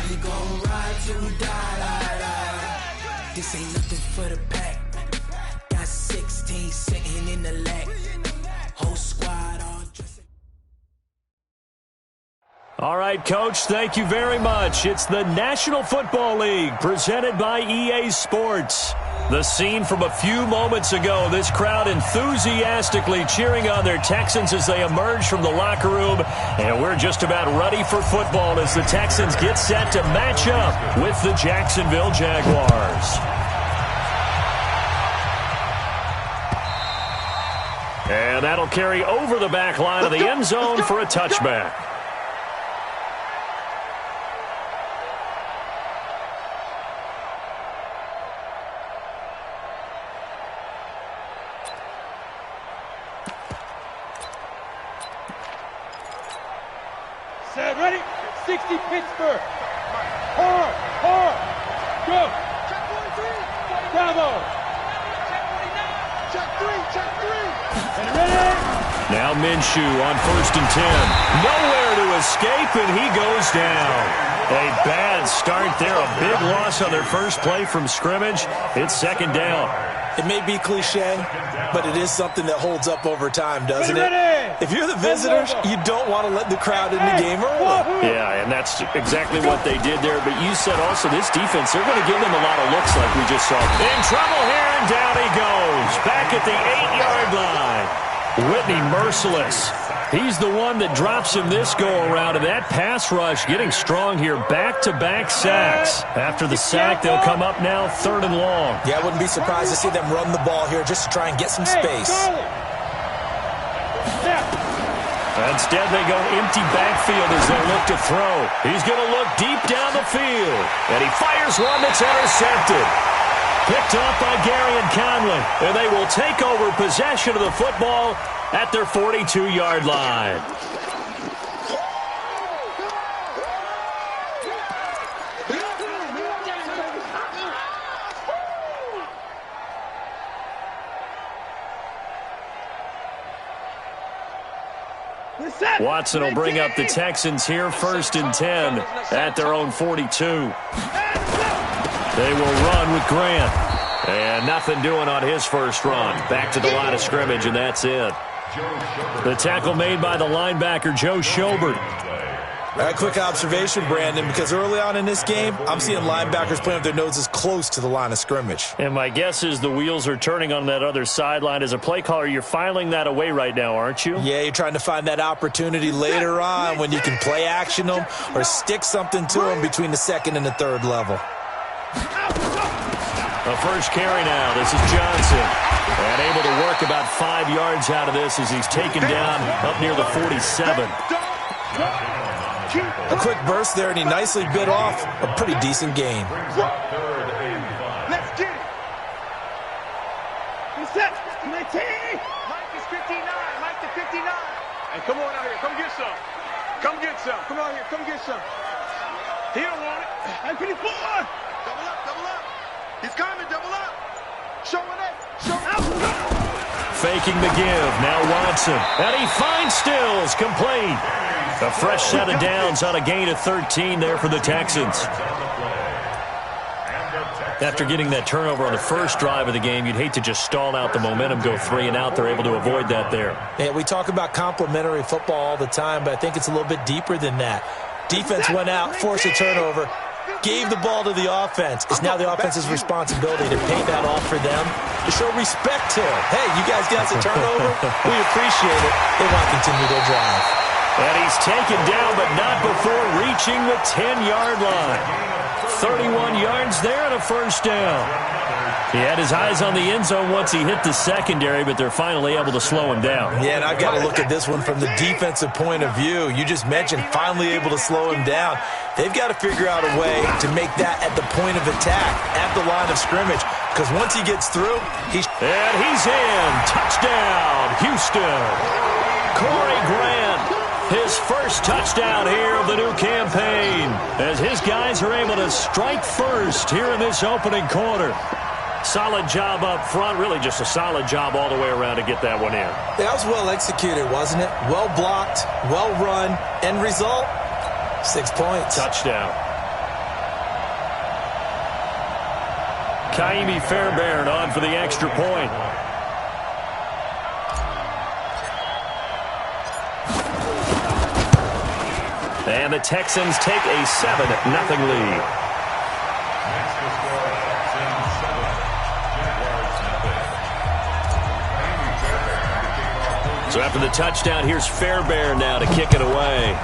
We gon' ride till we die. This ain't nothing for the pack. Got 16 sitting in the lag. Whole squad all dressed. All right, Coach, thank you very much. It's the National Football League presented by EA Sports. The scene from a few moments ago, this crowd enthusiastically cheering on their Texans as they emerge from the locker room. And we're just about ready for football as the Texans get set to match up with the Jacksonville Jaguars. And that'll carry over the back line of the end zone for a touchback. Set, ready? 60 Pittsburgh. Hard. Go. Check 43. Bravo. Check 3. And ready? Now Minshew on 1st and 10. Nowhere to escape, and he goes down. A bad start there. A big loss on their first play from scrimmage. It's 2nd down. It may be cliche, but it is something that holds up over time, doesn't it? If you're the visitors, you don't want to let the crowd in the game early. Yeah, and that's exactly what they did there. But you said also this defense, they're going to give them a lot of looks like we just saw. In trouble here, and down he goes. Back at the 8-yard line. Whitney merciless. He's the one that drops him this go-around, and that pass rush getting strong here. Back-to-back sacks. After the sack, they'll come up now 3rd and long. Yeah, I wouldn't be surprised to see them run the ball here just to try and get some space. Instead, they go empty backfield as they look to throw. He's going to look deep down the field, and he fires one that's intercepted. Picked off by Gary and Conley, and they will take over possession of the football at their 42-yard line. Watson will bring up the Texans here 1st and 10 at their own 42. They will run with Grant. And nothing doing on his first run. Back to the line of scrimmage, and that's it. The tackle made by the linebacker, Joe Schobert. A quick observation, Brandon, because early on in this game, I'm seeing linebackers playing with their noses close to the line of scrimmage. And my guess is the wheels are turning on that other sideline. As a play caller, you're filing that away right now, aren't you? Yeah, you're trying to find that opportunity later on when you can play action them or stick something to them between the 2nd and the 3rd level. The first carry now. This is Johnson. And able to work about 5 yards out of this as he's taken down up near the 47. A quick burst there, and he nicely bit off a pretty decent gain. Let's get it. Who's that? 19. Mike is 59. Mike to 59. Hey, come on out here. Come get some. Come get some. Come out here. Come get some. He don't want it. I'm 54. Double up. Double up. He's coming. Double up. Showing it. Showing out. Faking the give. Now Watson. And he finds Stills. Complete. A fresh set of downs on a gain of 13 there for the Texans. After getting that turnover on the first drive of the game, you'd hate to just stall out the momentum, go 3 and out. They're able to avoid that there. Yeah, we talk about complementary football all the time, but I think it's a little bit deeper than that. Defense went out, forced a turnover, gave the ball to the offense. It's now the offense's responsibility to pay that off for them, to show respect to it. Hey, you guys got the turnover. We appreciate it. They want to continue their drive. And he's taken down, but not before reaching the 10-yard line. 31 yards there and a first down. He had his eyes on the end zone once he hit the secondary, but they're finally able to slow him down. Yeah, and I've got to look at this one from the defensive point of view. You just mentioned finally able to slow him down. They've got to figure out a way to make that at the point of attack, at the line of scrimmage, because once he gets through, he's... And he's in. Touchdown, Houston. Corey Grant. His first touchdown here of the new campaign as his guys are able to strike first here in this opening quarter. Solid job up front, really just a solid job all the way around to get that one in. That was well executed, wasn't it? Well blocked, well run, end result, 6 points. Touchdown. Kaimi Fairbairn on for the extra point. And the Texans take a 7-0 lead. So after the touchdown, here's Fairbairn now to kick it away.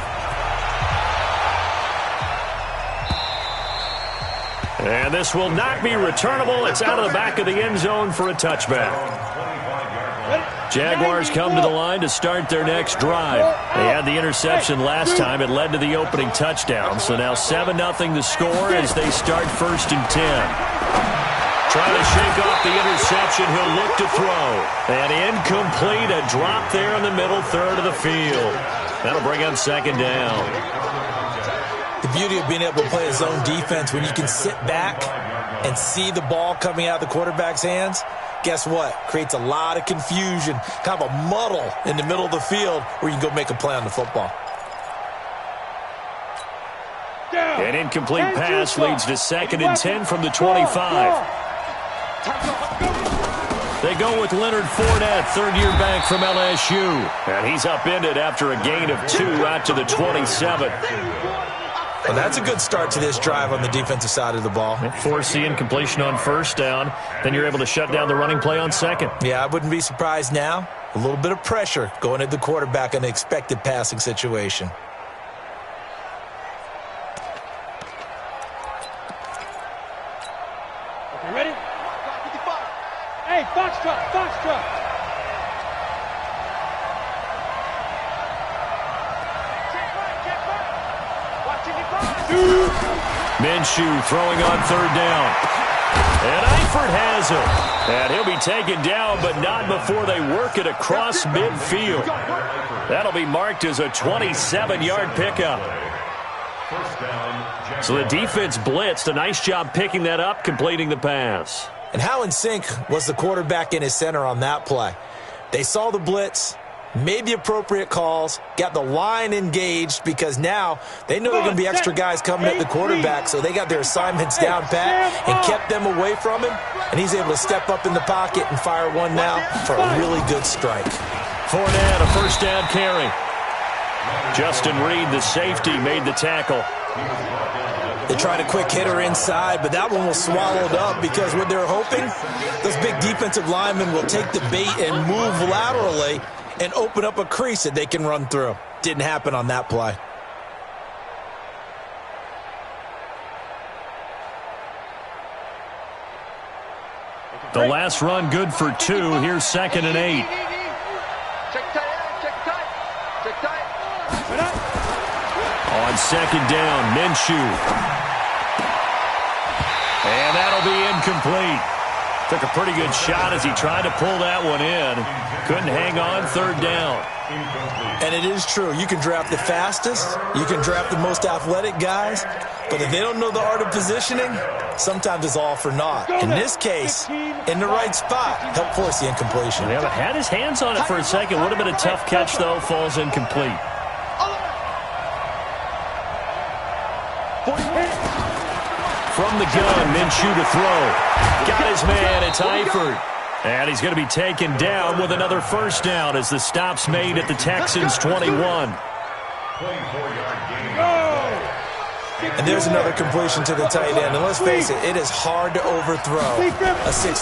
And this will not be returnable. It's out of the back of the end zone for a touchback. Jaguars come to the line to start their next drive. They had the interception last time. It led to the opening touchdown. So now 7-0 the score as they start 1st and 10. Trying to shake off the interception. He'll look to throw. And incomplete. A drop there in the middle third of the field. That'll bring up 2nd down. The beauty of being able to play a zone defense when you can sit back and see the ball coming out of the quarterback's hands, guess what? Creates a lot of confusion, kind of a muddle in the middle of the field where you can go make a play on the football. An incomplete pass leads to 2nd and 10 from the 25. They go with Leonard Fournette, third-year back from LSU. And he's upended after a gain of 2 out to the 27. Well, that's a good start to this drive on the defensive side of the ball. Force the incompletion on 1st down. Then you're able to shut down the running play on 2nd. Yeah, I wouldn't be surprised now. A little bit of pressure going at the quarterback in an expected passing situation. Okay, ready? Hey, Foxtrot, Foxtrot. Minshew throwing on 3rd down. And Eifert has him. And he'll be taken down, but not before they work it across midfield. That'll be marked as a 27-yard pickup. So the defense blitzed. A nice job picking that up, completing the pass. And how in sync was the quarterback in his center on that play? They saw the blitz, made the appropriate calls, got the line engaged because now they know there are going to be extra guys coming at the quarterback, so they got their assignments down pat and kept them away from him, and he's able to step up in the pocket and fire one now for a really good strike. Fournette, a 1st down carry. Justin Reed, the safety, made the tackle. They tried a quick hitter inside, but that one was swallowed up because what they're hoping, those big defensive linemen will take the bait and move laterally and open up a crease that they can run through. Didn't happen on that play. The last run good for 2. Here's 2nd and 8. On 2nd down, Minshew. And that'll be incomplete. Took a pretty good shot as he tried to pull that one in. Couldn't hang on 3rd down. And it is true. You can draft the fastest. You can draft the most athletic guys. But if they don't know the art of positioning, sometimes it's all for naught. In this case, in the right spot, helped force the incompletion. Yeah, but had his hands on it for a second. Would have been a tough catch, though. Falls incomplete. From the gun, Minshew to throw. Got his man, it's Eifert. And he's going to be taken down with another 1st down as the stop's made at the Texans' 21. And there's another completion to the tight end. And let's face it, it is hard to overthrow a 6'6"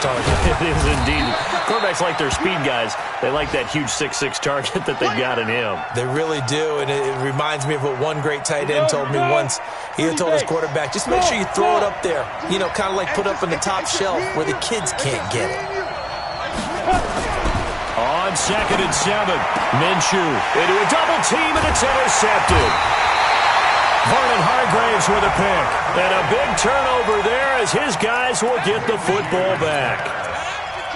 target. It is indeed. Quarterbacks like their speed guys. They like that huge 6'6" target that they've got in him. They really do, and it reminds me of what one great tight end told me once. He had told his quarterback, just make sure you throw it up there. You know, kind of like put up on the top shelf where the kids can't get it. On 2nd and 7, Minshew into a double team, and it's intercepted. Vernon Hargraves with a pick. And a big turnover there as his guys will get the football back.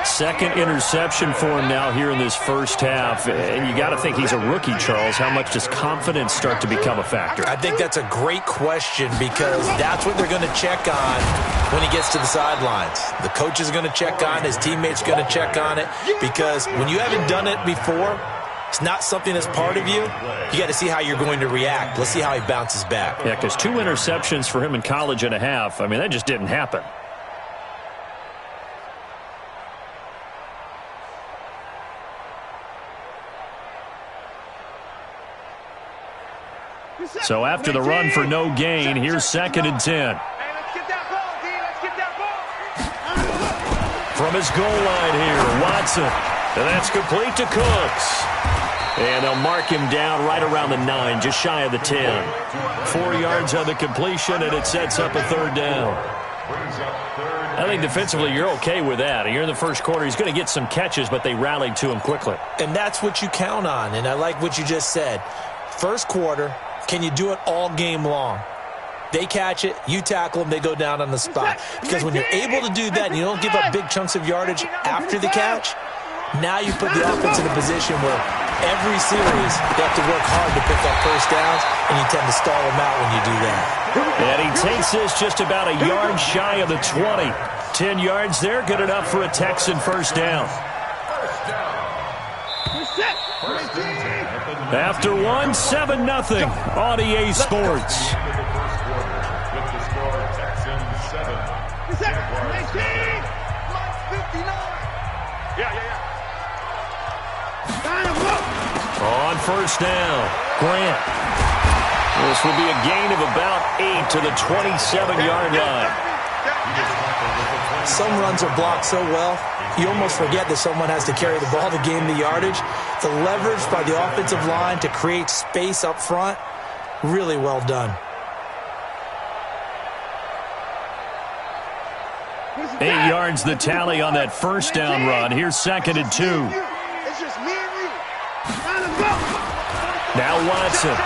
2nd interception for him now here in this 1st half. And you got to think he's a rookie, Charles. How much does confidence start to become a factor? I think that's a great question because that's what they're going to check on when he gets to the sidelines. The coach is going to check on it. His teammates are going to check on it because when you haven't done it before, it's not something that's part of you. You got to see how you're going to react. Let's see how he bounces back. Yeah, because 2 interceptions for him in college and a half. I mean, that just didn't happen. So after the run for no gain, here's 2nd and 10. Hey, let's get that ball, D. Let's get that ball. From his goal line here, Watson. And that's complete to Cooks. And they'll mark him down right around the 9, just shy of the 10. 4 yards on the completion, and it sets up a 3rd down. I think defensively you're okay with that. You're in the first quarter. He's going to get some catches, but they rallied to him quickly. And that's what you count on, and I like what you just said. First quarter, can you do it all game long? They catch it, you tackle them, they go down on the spot. Because when you're able to do that and you don't give up big chunks of yardage after the catch, now you put the offense in a position where every series you have to work hard to pick up first downs, and you tend to stall them out when you do that. And he takes this just about a yard shy of the 20. 10 yards there, good enough for a Texan first down. After 1, 7-0 on EA Sports. On first down, Grant. This will be a gain of about 8 to the 27-yard line. Some runs are blocked so well, you almost forget that someone has to carry the ball to gain the yardage. The leverage by the offensive line to create space up front, really well done. 8 yards the tally on that first down run. Here's 2nd and 2. It's just me and you. Now Watson.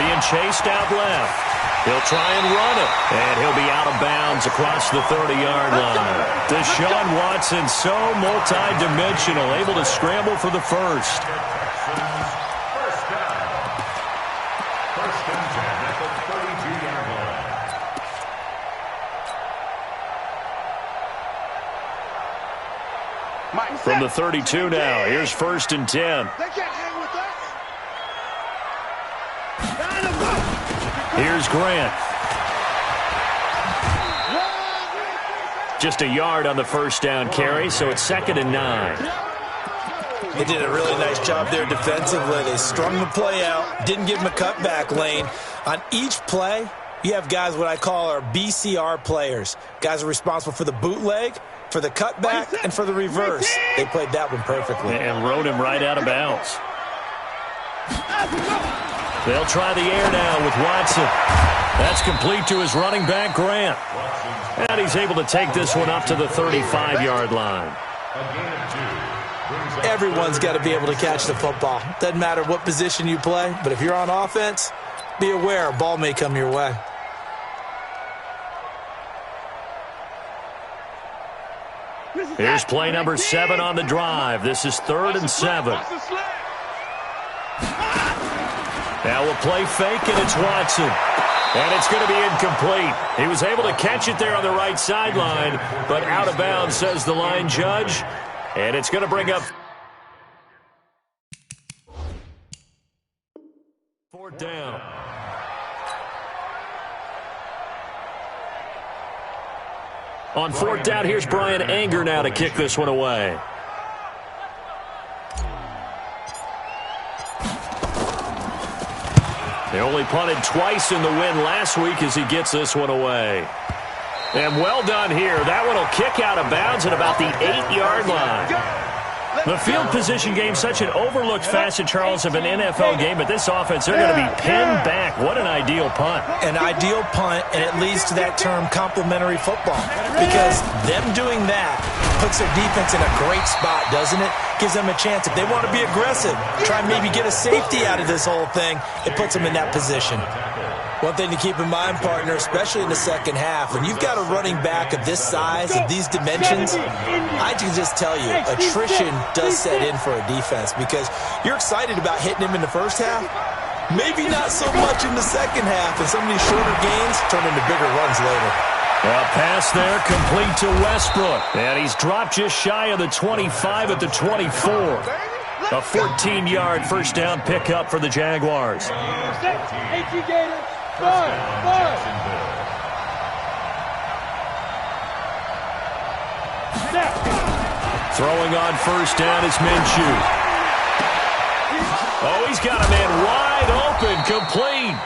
Being chased out left. He'll try and run it. And he'll be out of bounds across the 30-yard line. Deshaun Watson, so multi-dimensional, able to scramble for the first. From the 32 now, here's 1st and 10. They can't hang with us. Here's Grant. Just a yard on the first down carry, so it's 2nd and 9. They did a really nice job there defensively. They strung the play out, didn't give him a cutback lane. On each play, you have guys what I call our BCR players. Guys are responsible for the bootleg, for the cutback, and for the reverse. They played that one perfectly. And rode him right out of bounds. They'll try the air now with Watson. That's complete to his running back, Grant. And he's able to take this one up to the 35-yard line. Everyone's got to be able to catch the football. Doesn't matter what position you play, but if you're on offense, be aware a ball may come your way. Here's play number 7 on the drive. This is 3rd and 7. Now we'll play fake, and it's Watson. And it's going to be incomplete. He was able to catch it there on the right sideline, but out of bounds, says the line judge. And it's going to bring up 4th down. On 4th down, here's Brian Anger now to kick this one away. They only punted twice in the win last week as he gets this one away. And well done here. That one will kick out of bounds at about the 8-yard line. The field position game, such an overlooked facet, Charles, of an NFL game, but this offense, they're going to be pinned back. What an ideal punt. An ideal punt, and it leads to that term complementary football, because them doing that puts their defense in a great spot, doesn't it? Gives them a chance. If they want to be aggressive, try and maybe get a safety out of this whole thing, it puts them in that position. One thing to keep in mind, partner, especially in the second half, when you've got a running back of this size, of these dimensions, I can just tell you, attrition does set in for a defense, because you're excited about hitting him in the first half, maybe not so much in the second half, and some of these shorter gains turn into bigger runs later. A pass there complete to Westbrook, and he's dropped just shy of the 25 at the 24. A 14-yard first down pickup for the Jaguars. Throwing on first down is Minshew. Oh, he's got a man wide open, complete.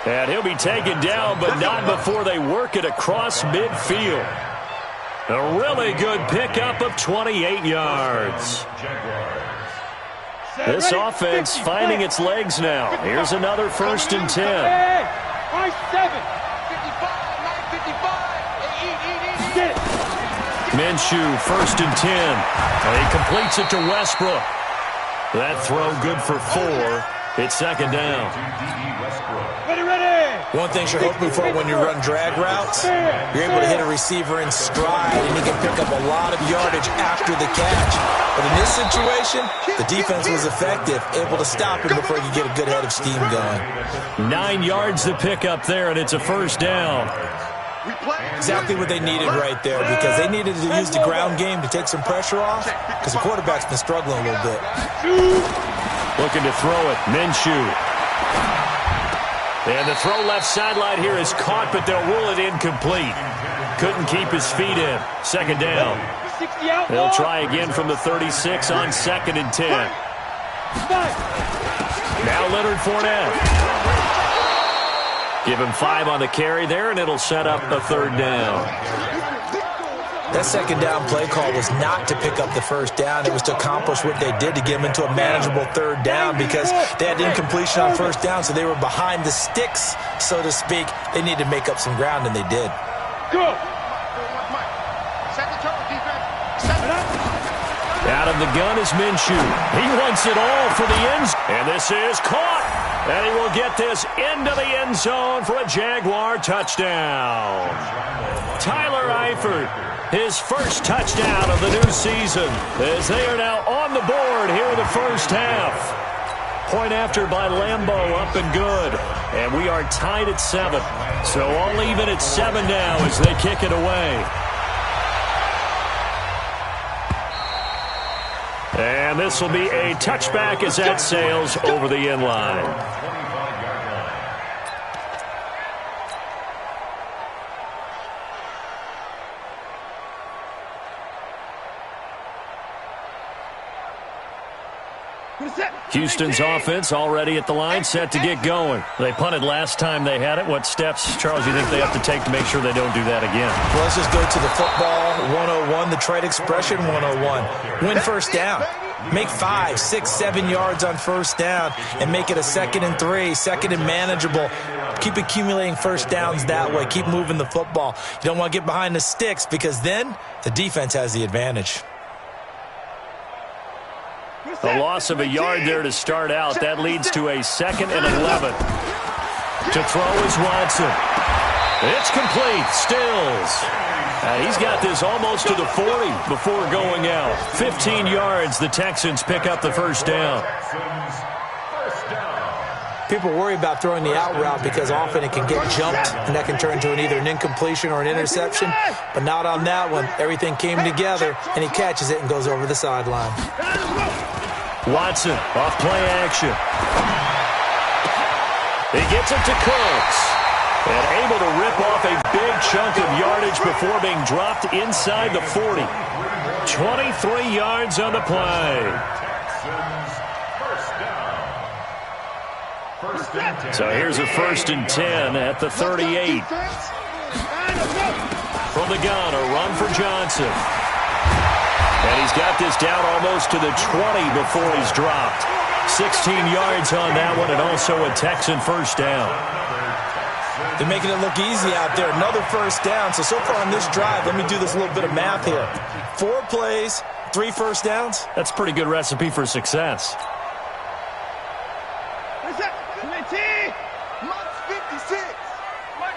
And he'll be taken down, but not before they work it across midfield. A really good pickup of 28 yards. This offense finding its legs now. Here's another 1st and 10. Minshew, 1st and 10. And he completes it to Westbrook. That throw good for 4. It's 2nd down. One thing you're hoping for when you run drag routes, you're able to hit a receiver in stride, and he can pick up a lot of yardage after the catch. But in this situation, the defense was effective, able to stop him before he could get a good head of steam going. 9 yards to pick up there, and it's a 1st down. Exactly what they needed right there, because they needed to use the ground game to take some pressure off, because the quarterback's been struggling a little bit. Looking to throw it, Minshew. And the throw left sideline here is caught, but they'll rule it incomplete. Couldn't keep his feet in. 2nd down. They'll try again from the 36 on 2nd and 10. Now Leonard Fournette. Give him 5 on the carry there, and it'll set up a 3rd down. That 2nd down play call was not to pick up the 1st down. It was to accomplish what they did to get them into a manageable 3rd down, because they had incompletion on 1st down, so they were behind the sticks, so to speak. They needed to make up some ground, and they did. Go! Out of the gun is Minshew. He wants it all for the end zone. And this is caught. And he will get this into the end zone for a Jaguar touchdown. Tyler Eifert, his 1st touchdown of the new season, as they are now on the board here in the 1st half. Point after by Lambeau, up and good. And we are tied at 7. So all even at 7 now as they kick it away. And this will be a touchback as that sails over the end line. Houston's offense already at the line, set to get going. They punted last time they had it. What steps, Charles, you think they have to take to make sure they don't do that again? Well, let's just go to the football 101, the trade expression 101. Win 1st down. Make 5, 6, 7 yards on 1st down and make it a 2nd and 3, 2nd and manageable. Keep accumulating 1st downs that way. Keep moving the football. You don't want to get behind the sticks, because then the defense has the advantage. A loss of a yard there to start out. That leads to a 2nd and 11. To throw is Watson. It's complete. Stills. He's got this almost to the 40 before going out. 15 yards. The Texans pick up the 1st down. People worry about throwing the out route because often it can get jumped, and that can turn into either an incompletion or an interception. But not on that one. Everything came together, and he catches it and goes over the sideline. Watson off play action. He gets it to Cooks. And able to rip off a big chunk of yardage before being dropped inside the 40. 23 yards on the play. So here's a 1st and 10 at the 38. From the gun, a run for Johnson. And he's got this down almost to the 20 before he's dropped. 16 yards on that one, and also a Texan 1st down. They're making it look easy out there. Another 1st down. So far on this drive, let me do this little bit of math here. 4 plays, 3 1st downs. That's a pretty good recipe for success. What's that? 19. Mark 56.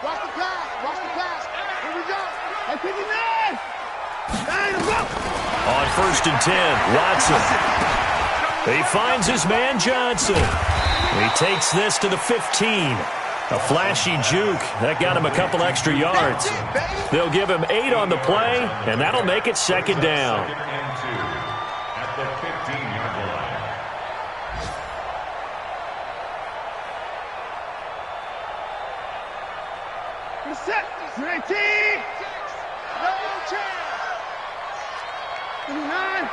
Watch the pass. Watch the pass. Here we go. At 59. 9. On 1st and 10, Watson. He finds his man Johnson. He takes this to the 15. A flashy juke. That got him a couple extra yards. They'll give him 8 on the play, and that'll make it 2nd down. At the 15-yard line. Set. 19. No chance. 59.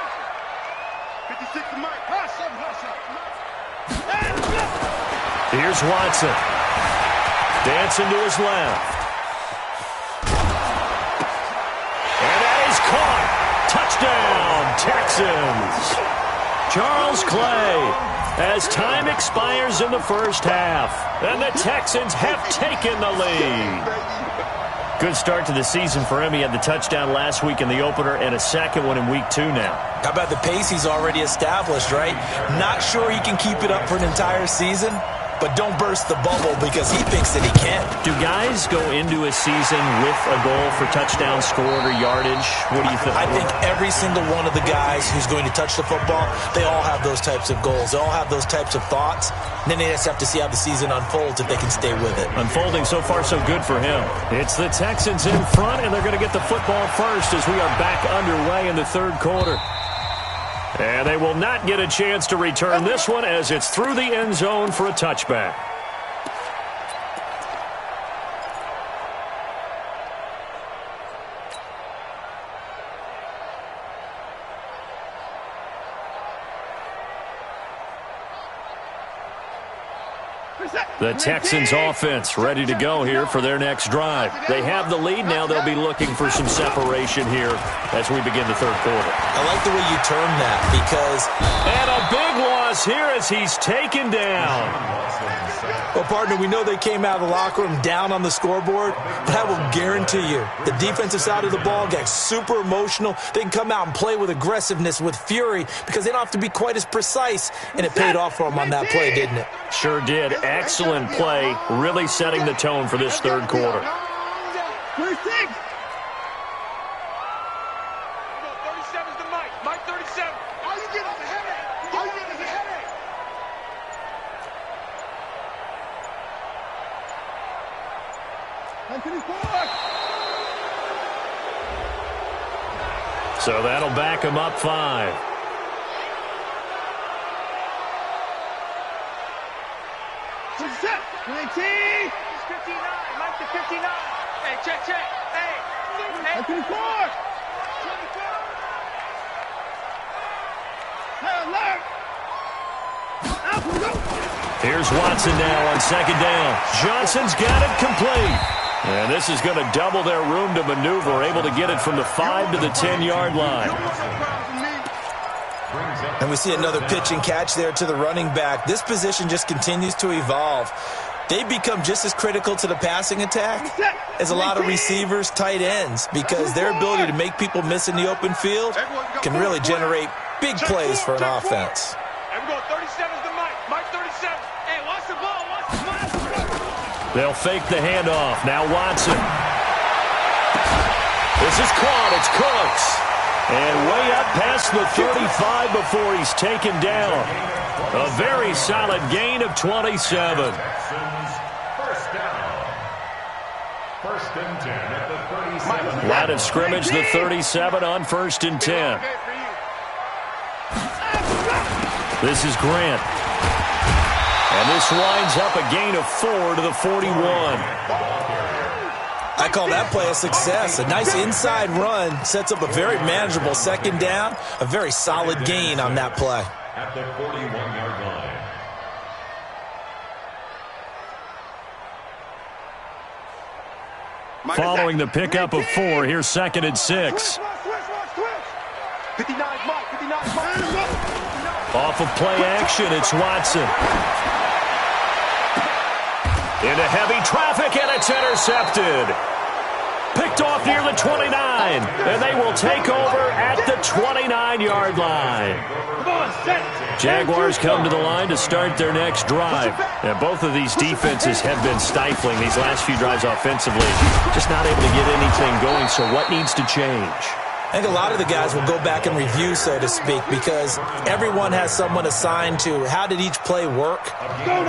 56 to Mike. Hush up, hush up. Here's Watson. Dancing to his left. And that is caught. Touchdown, Texans. Charles Clay. As time expires in the first half, and the Texans have taken the lead. Good start to the season for him. He had the touchdown last week in the opener and a second one in week 2 now. How about the pace he's already established, right? Not sure he can keep it up for an entire season, but don't burst the bubble because he thinks that he can. Do guys go into a season with a goal for touchdown scored or yardage? What do you think? I think every single one of the guys who's going to touch the football, they all have those types of goals. They all have those types of thoughts. And then they just have to see how the season unfolds if they can stay with it. Unfolding so far so good for him. It's the Texans in front, and they're going to get the football first as we are back underway in the third quarter. And they will not get a chance to return this one as it's through the end zone for a touchback. The Texans offense ready to go here for their next drive. They have the lead now. They'll be looking for some separation here as we begin the third quarter. I like the way you term that because... And a big loss here as he's taken down. Well, partner, we know they came out of the locker room down on the scoreboard, but I will guarantee you the defensive side of the ball gets super emotional. They can come out and play with aggressiveness, with fury, because they don't have to be quite as precise, and it paid off for them on that play, didn't it? Sure did. Excellent play, really setting the tone for this third quarter. 36. 37's the Mike. Mike 37. All you get is a headache. All you get is a headache. So that'll back him up 5. Set. 19. 59. Mike to 59. Hey, check. Hey. 24. 24. Hey, alert. Here's Watson now on second down. Johnson's got it complete. And this is going to double their room to maneuver, able to get it from the 5 to the 10-yard line. And we see another pitch and catch there to the running back. This position just continues to evolve. They become just as critical to the passing attack as a lot of receivers, tight ends, because their ability to make people miss in the open field can really generate big plays for an offense. And we're going 37's the Mike. Mike 37. Hey, watch the ball. Watch the ball. They'll fake the handoff. Now Watson. This is caught. It's Cooks. And way up past the 35 before he's taken down. A very solid gain of 27. First down. First and 10 at the 37. Line of scrimmage, the 37 on 1st and 10. This is Grant. And this winds up a gain of 4 to the 41. I call that play a success. A nice inside run sets up a very manageable second down. A very solid gain on that play. At the 41-yard line. Following the pickup of 4, here's 2nd and 6. 59 Mike. 59 Mike. Off of play action, it's Watson. Into heavy traffic, and it's intercepted. Picked off near the 29, and they will take over at the 29-yard line. Jaguars come to the line to start their next drive. And both of these defenses have been stifling these last few drives offensively. Just not able to get anything going, so what needs to change? I think a lot of the guys will go back and review, so to speak, because everyone has someone assigned to how did each play work.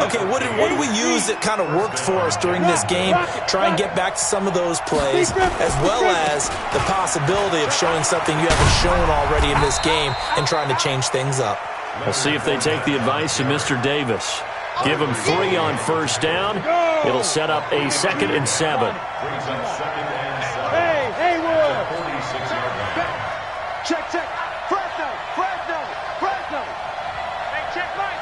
Okay, what did we use that kind of worked for us during this game? Try and get back to some of those plays, as well as the possibility of showing something you haven't shown already in this game and trying to change things up. We'll see if they take the advice of Mr. Davis. Give him 3 on first down. It'll set up a 2nd and 7. Hey, Wood. 46-yard line. Check. Fresno. Hey, check right.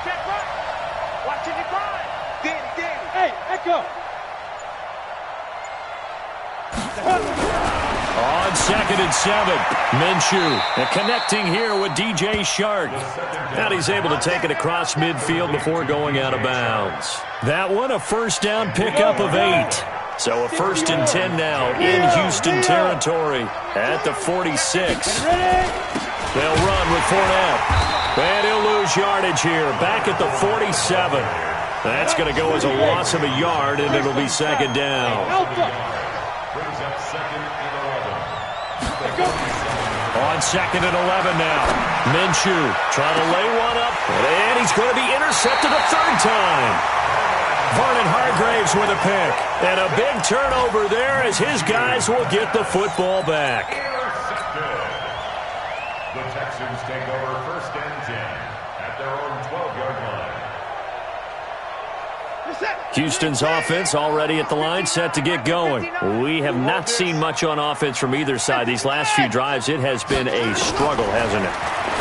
On 2nd and 7, Minshew connecting here with DJ Shark. And he's able to take it across midfield before going out of bounds. That one, a first down pickup of 8. So a 1st and 10 now in Houston territory at the 46. They'll run with Fournette. And he'll lose yardage here, back at the 47. That's going to go as a loss of a yard, and it'll be 2nd down. On 2nd and 11 now. Minshew trying to lay one up, and he's going to be intercepted a 3rd time. Vernon Hargraves with a pick. And a big turnover there as his guys will get the football back. The Texans take over 1st and 10 at their own 12-yard line. Houston's offense already at the line, set to get going. We have not seen much on offense from either side. These last few drives, it has been a struggle, hasn't it?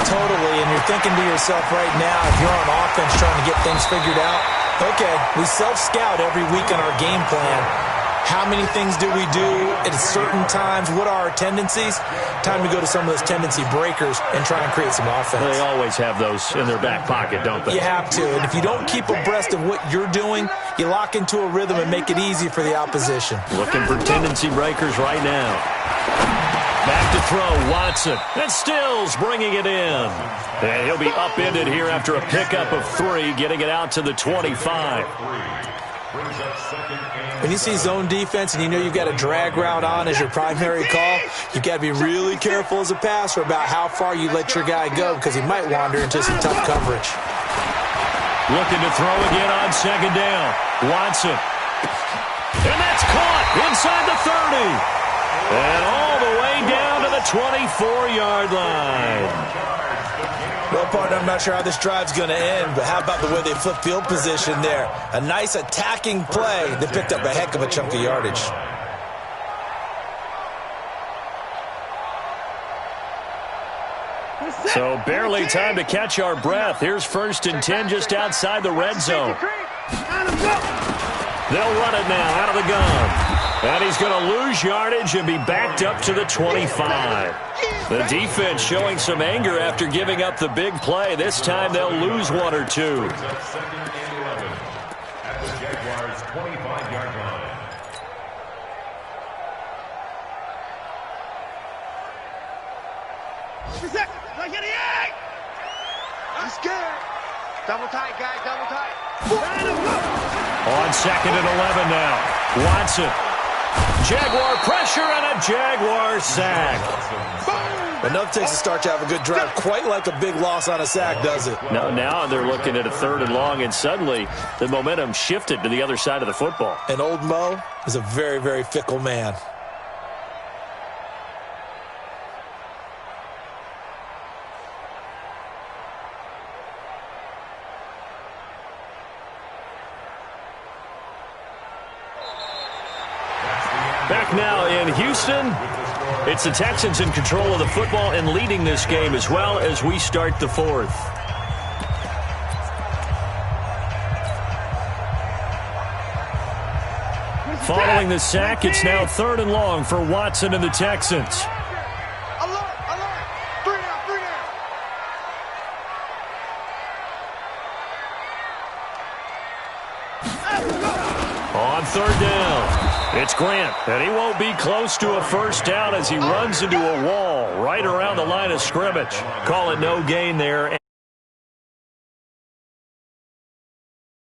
Totally, and you're thinking to yourself right now, if you're on offense trying to get things figured out, okay, we self-scout every week on our game plan. How many things do we do at certain times? What are our tendencies? Time to go to some of those tendency breakers and try and create some offense. They always have those in their back pocket, don't they? You have to, and if you don't keep abreast of what you're doing, you lock into a rhythm and make it easy for the opposition. Looking for tendency breakers right now. Back to throw, Watson. And Stills bringing it in. And he'll be upended here after a pickup of 3, getting it out to the 25. When you see zone defense and you know you've got a drag route on as your primary call, you've got to be really careful as a passer about how far you let your guy go because he might wander into some tough coverage. Looking to throw again on 2nd down. Watson. And that's caught inside the 30. And all the way down to the 24-yard line. Well, partner, I'm not sure how this drive's going to end, but how about the way they flip field position there? A nice attacking play that picked up a heck of a chunk of yardage. So barely time to catch our breath. Here's 1st and 10 just outside the red zone. They'll run it now out of the gun. And he's going to lose yardage and be backed up to the 25. The defense showing some anger after giving up the big play. This time they'll lose 1 or 2. At the Jaguars' 25-yard line. I'm scared. Double tight, guys, double tight. On 2nd and 11 now. Watson. Jaguar pressure and a Jaguar sack. But nothing takes a start to have a good drive quite like a big loss on a sack, does it? No, now they're looking at a 3rd and long, and suddenly the momentum shifted to the other side of the football. And old Mo is a very, very fickle man. Back now in Houston, it's the Texans in control of the football and leading this game as well as we start the 4th. Following the sack, it's now 3rd and long for Watson and the Texans. Alert, alert. 3 down, 3 down. On 3rd down. It's Grant, and he won't be close to a 1st down as he runs into a wall right around the line of scrimmage. Call it no gain there.